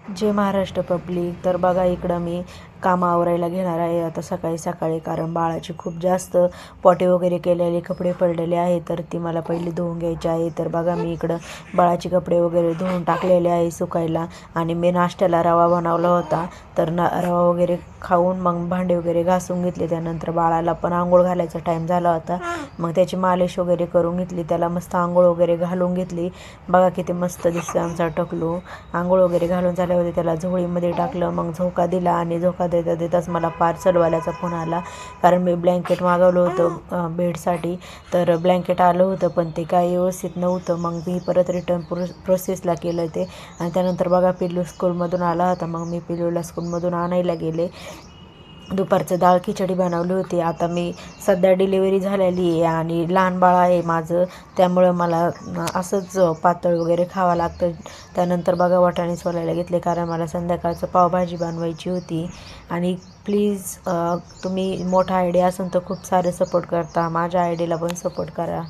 जय Maharashtra public. तर बघा इकडं मी काम आवरायला घेणार आहे आता सकाळी सकाळी, कारण बाळाची खूप जास्त पॉटी वगैरे केलेले कपडे पडलेले आहे, तर ती मला पहिली धुवून घ्यायची आहे. तर बघा मी इकडं बाळाचे कपडे वगैरे धुवून टाकलेले आहे सुकायला. आणि मी नाश्त्याला रवा बनवला होता, तर रवा वगैरे खाऊन मग भांडे वगैरे घासून घेतले. त्यानंतर बाळाला पण आंघोळ घालायचा टाईम झाला होता, मग त्याची मालिश वगैरे करून घेतली, त्याला मस्त आंघोळ वगैरे घालून घेतली. बघा किती मस्त दिसतं आमचा टकलू. आंघोळ वगैरे घालून झाल्यावरती त्याला झोळीमध्ये टाकलं, मग झोका दिला. आणि झोका देता देताच मला पार्सलवाल्याचा फोन आला, कारण मी ब्लँकेट मागवलं होतं बेडसाठी. तर ब्लँकेट आलं होतं पण ते काही व्यवस्थित नव्हतं, मग मी परत रिटर्न प्रोसेसला केलं ते. आणि त्यानंतर बघा पिल्लू स्कूलमधून आला होता, मग मी पिल्लूला स्कूलमधून आणायला गेले. दुपारचं डाळ खिचडी बनवली होती. आता मी सध्या डिलिव्हरी झालेली आहे आणि लहान बाळ आहे माझं, त्यामुळं मला असंच पातळ वगैरे खावं लागतं. त्यानंतर बघा वाटाणे सोलायला घेतले, कारण मला संध्याकाळचं पावभाजी बनवायची होती. आणि प्लीज तुम्ही मोठा आयडिया असेल तर खूप सारे सपोर्ट करता, माझ्या आयडीला पण सपोर्ट करा.